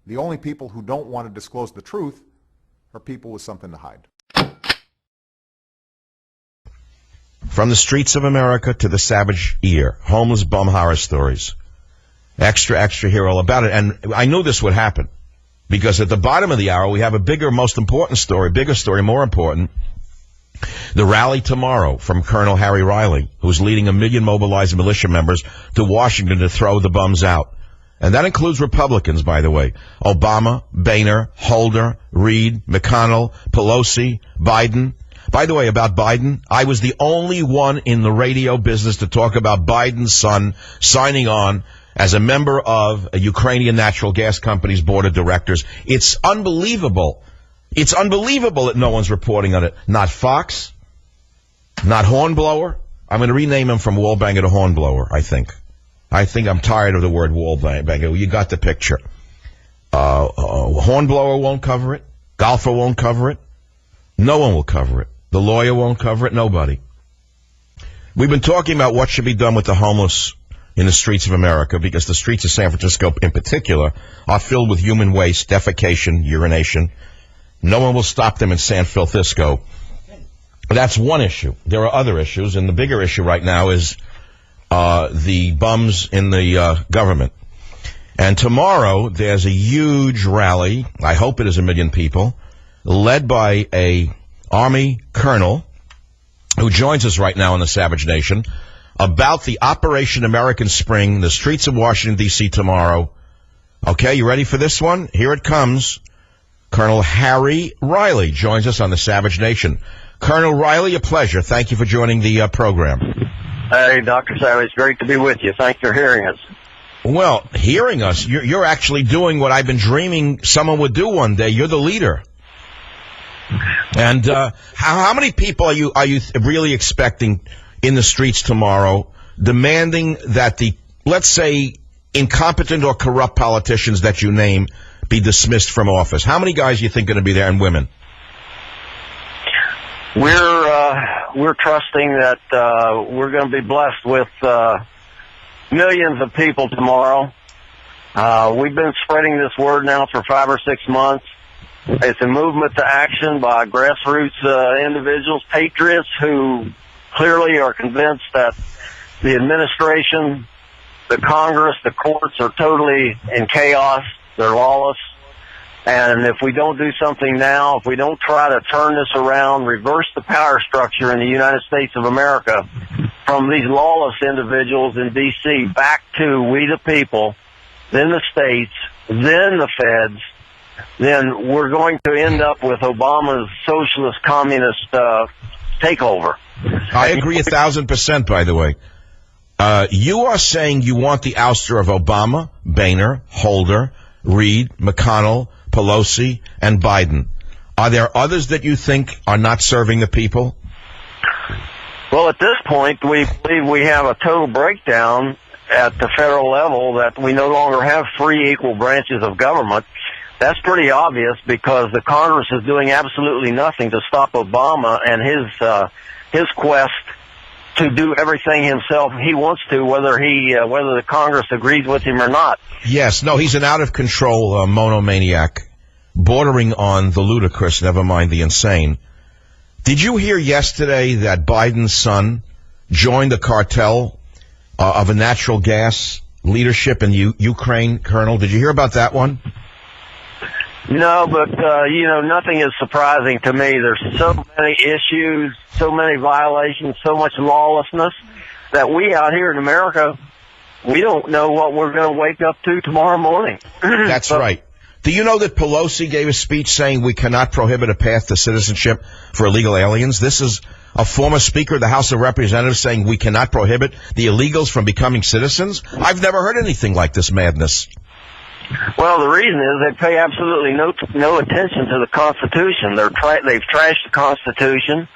The only people who don't want to disclose the truth are people with something to hide. From the streets of America to the savage ear, homeless bum horror stories. Extra, extra here all about it. And I knew this would happen because at the bottom of the hour, we have a bigger, most important story, bigger story, more important. The rally tomorrow from Colonel Harry Riley, who's leading 1 million mobilized militia members to Washington to throw the bums out. And that includes Republicans, by the way. Obama, Boehner, Holder, Reid, McConnell, Pelosi, Biden. By the way, about Biden, I was the only one in the radio business to talk about Biden's son signing on as a member of a Ukrainian natural gas company's board of directors. It's unbelievable. It's unbelievable that no one's reporting on it. Not Fox, not Hornblower. I'm going to rename him from Wallbanger to Hornblower, I think. I'm tired of the word Wallbanger. You got the picture. Hornblower won't cover it. Golfer won't cover it. No one will cover it. The lawyer won't cover it. Nobody. We've been talking about what should be done with the homeless in the streets of America because the streets of San Francisco in particular are filled with human waste, defecation, urination. No one will stop them in San Francisco. That's one issue. There are other issues, and the bigger issue right now is the bums in the government. And tomorrow there's a huge rally, I hope it is 1 million people, led by a Army colonel who joins us right now in the Savage Nation, about the Operation American Spring, the streets of Washington, D.C. tomorrow. Okay, you ready for this one? Here it comes. Colonel Harry Riley joins us on the Savage Nation. Colonel Riley, a pleasure. Thank you for joining the program. Hey, Dr. Savage, great to be with you. Thanks for hearing us. Well, hearing us, you're actually doing what I've been dreaming someone would do one day. You're the leader. And how many people are you really expecting in the streets tomorrow, demanding that the, let's say, incompetent or corrupt politicians that you name be dismissed from office? How many guys do you think are going to be there, and women? We're trusting that we're going to be blessed with millions of people tomorrow. We've been spreading this word now for 5 or 6 months. It's a movement to action by grassroots individuals, patriots who clearly are convinced that the administration, the Congress, the courts are totally in chaos. They're lawless. And if we don't do something now, if we don't try to turn this around, reverse the power structure in the United States of America from these lawless individuals in D.C. back to we the people, then the states, then the feds, then we're going to end up with Obama's socialist communist takeover. I agree 1,000%, by the way. You are saying you want the ouster of Obama, Boehner, Holder, Reid, McConnell, Pelosi, and Biden. Are there others that you think are not serving the people? Well, at this point, we believe we have a total breakdown at the federal level that we no longer have 3 equal branches of government. That's pretty obvious because the Congress is doing absolutely nothing to stop Obama and his quest to do everything himself he wants to, whether the Congress agrees with him or not. Yes, no, he's an out-of-control monomaniac, bordering on the ludicrous, never mind the insane. Did you hear yesterday that Biden's son joined the cartel of a natural gas leadership in Ukraine, Colonel? Did you hear about that one? No, but, nothing is surprising to me. There's so many issues, so many violations, so much lawlessness that we out here in America, we don't know what we're going to wake up to tomorrow morning. That's right. Do you know that Pelosi gave a speech saying we cannot prohibit a path to citizenship for illegal aliens? This is a former Speaker of the House of Representatives saying we cannot prohibit the illegals from becoming citizens? I've never heard anything like this madness. Well, the reason is they pay absolutely no attention to the Constitution. They've trashed the Constitution.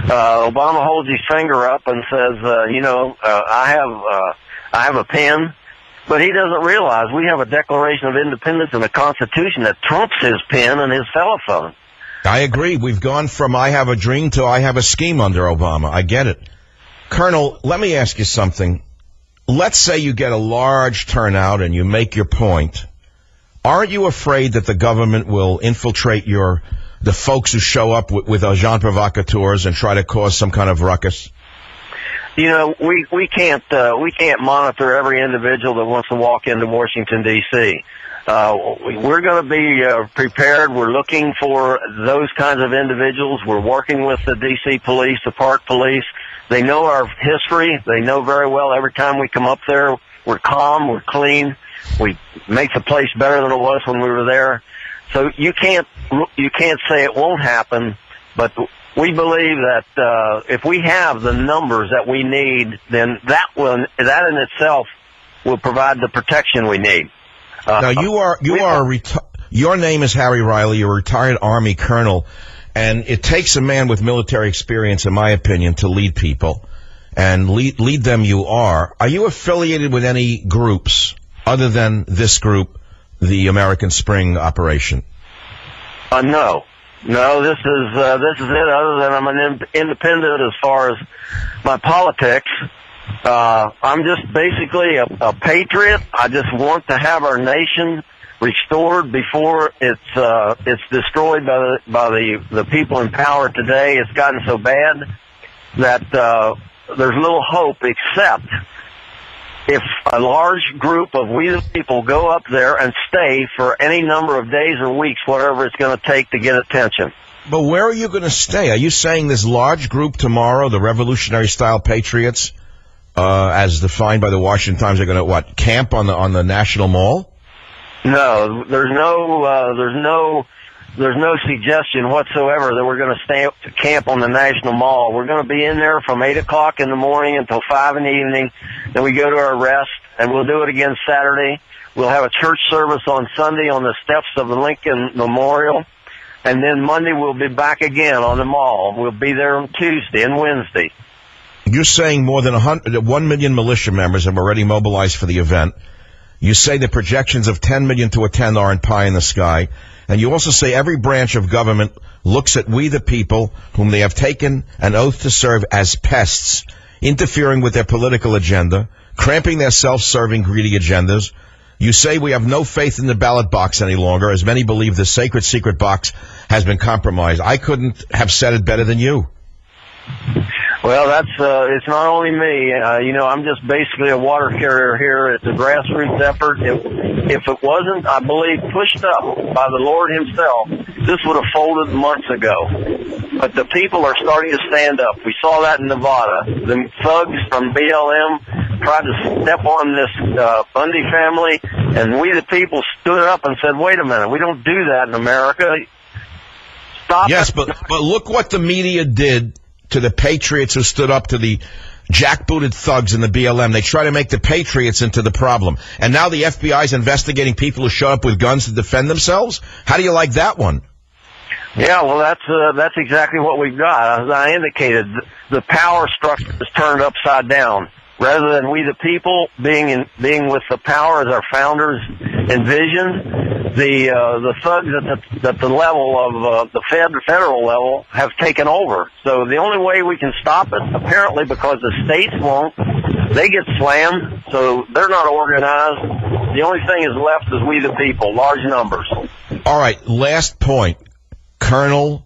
Obama holds his finger up and says, I have a pen. But he doesn't realize we have a Declaration of Independence and a Constitution that trumps his pen and his telephone. I agree. We've gone from I have a dream to I have a scheme under Obama. I get it. Colonel, let me ask you something. Let's say you get a large turnout and you make your point. Aren't you afraid that the government will infiltrate the folks who show up with agents provocateurs and try to cause some kind of ruckus? You know, we can't monitor every individual that wants to walk into Washington D.C. We're going to be prepared. We're looking for those kinds of individuals. We're working with the D.C. police, the Park Police. They know our history. They know very well every time we come up there, we're calm, we're clean. We make the place better than it was when we were there. So you can't say it won't happen, but we believe that if we have the numbers that we need, then that in itself will provide the protection we need. Now your name is Harry Riley. You're a retired Army colonel, and it takes a man with military experience, in my opinion, to lead people, and lead them. You are. Are you affiliated with any groups other than this group, the American Spring Operation? No, this is it. Other than I'm an independent as far as my politics, I'm just basically a patriot. I just want to have our nation restored before it's destroyed by the people in power today. It's gotten so bad that there's little hope, except if a large group of we the people go up there and stay for any number of days or weeks, whatever it's going to take to get attention. But where are you going to stay? Are you saying this large group tomorrow, the revolutionary-style patriots, as defined by the Washington Times, are going to camp on the National Mall? No, there's no suggestion whatsoever that we're going to stay up to camp on the National Mall. We're going to be in there from 8 o'clock in the morning until 5 in the evening. Then we go to our rest, and we'll do it again Saturday. We'll have a church service on Sunday on the steps of the Lincoln Memorial. And then Monday we'll be back again on the mall. We'll be there on Tuesday and Wednesday. You're saying more than 1 million militia members have already mobilized for the event. You say the projections of 10 million to attend aren't pie in the sky. And you also say every branch of government looks at we the people, whom they have taken an oath to serve, as pests, interfering with their political agenda, cramping their self-serving, greedy agendas. You say we have no faith in the ballot box any longer, as many believe the sacred secret box has been compromised. I couldn't have said it better than you. Well, it's not only me. I'm just basically a water carrier here. It's a grassroots effort. If it wasn't, I believe, pushed up by the Lord himself, this would have folded months ago. But the people are starting to stand up. We saw that in Nevada. The thugs from BLM tried to step on this Bundy family, and we the people stood up and said, wait a minute, we don't do that in America. Stop it. Yes, but look what the media did to the patriots who stood up to the jackbooted thugs in the BLM. They try to make the patriots into the problem. And now the FBI is investigating people who show up with guns to defend themselves? How do you like that one? Yeah, well, that's exactly what we've got. As I indicated, the power structure is turned upside down. Rather than we the people being with the power as our founders envisioned, the thugs at the level of the federal level have taken over. So the only way we can stop it, apparently, because the states won't, they get slammed, so they're not organized. The only thing is left is we the people, large numbers. All right, last point. Colonel,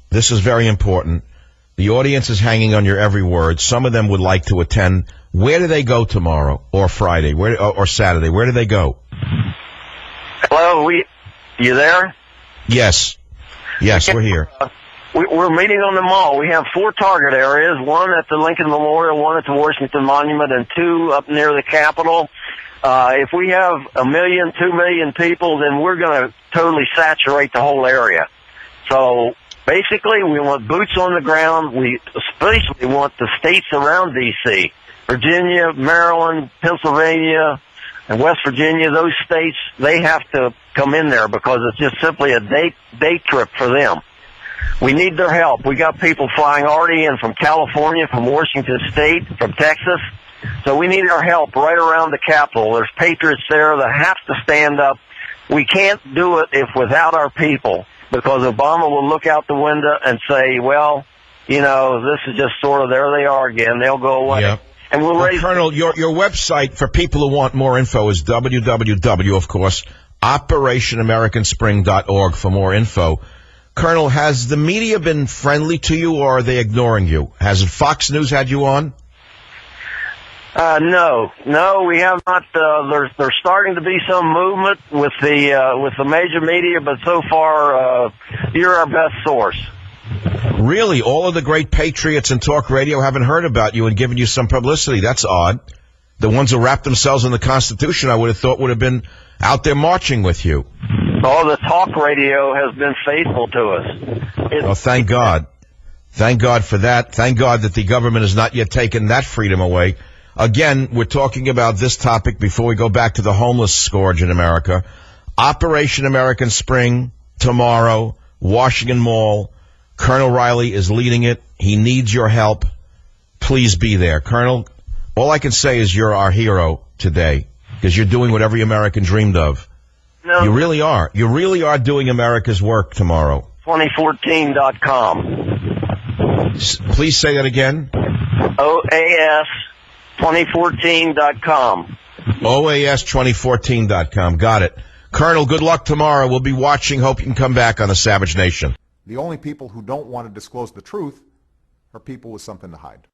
this is very important. The audience is hanging on your every word. Some of them would like to attend. Where do they go tomorrow or Friday or Saturday? Where do they go? Hello, you there? Yes, we're here. We're meeting on the mall. We have 4 target areas, one at the Lincoln Memorial, one at the Washington Monument, and 2 up near the Capitol. If we have 1 million, 2 million people, then we're going to totally saturate the whole area. So basically, we want boots on the ground. We especially want the states around D.C., Virginia, Maryland, Pennsylvania, and West Virginia. Those states, they have to come in there because it's just simply a day trip for them. We need their help. We got people flying already in from California, from Washington State, from Texas. So we need our help right around the Capitol. There's patriots there that have to stand up. We can't do it without our people, because Obama will look out the window and say, well, this is just sort of, there they are again. They'll go away. Yep. And we'll raise... Colonel, your website for people who want more info is www, of course, OperationAmericanSpring.org for more info. Colonel, has the media been friendly to you, or are they ignoring you? Has Fox News had you on? No, we have not. There's starting to be some movement with the major media, but so far, you're our best source. Really? All of the great patriots in talk radio haven't heard about you and given you some publicity. That's odd. The ones who wrap themselves in the Constitution, I would have thought, would have been out there marching with you. Oh, the talk radio has been faithful to us. Oh, thank God. Thank God for that. Thank God that the government has not yet taken that freedom away. Again, we're talking about this topic before we go back to the homeless scourge in America. Operation American Spring tomorrow, Washington Mall. Colonel Riley is leading it. He needs your help. Please be there. Colonel, all I can say is you're our hero today because you're doing what every American dreamed of. No. You really are. You really are doing America's work tomorrow. 2014.com. Please say that again. OAS 2014.com. OAS2014.com. Got it. Colonel, good luck tomorrow. We'll be watching. Hope you can come back on the Savage Nation. The only people who don't want to disclose the truth are people with something to hide.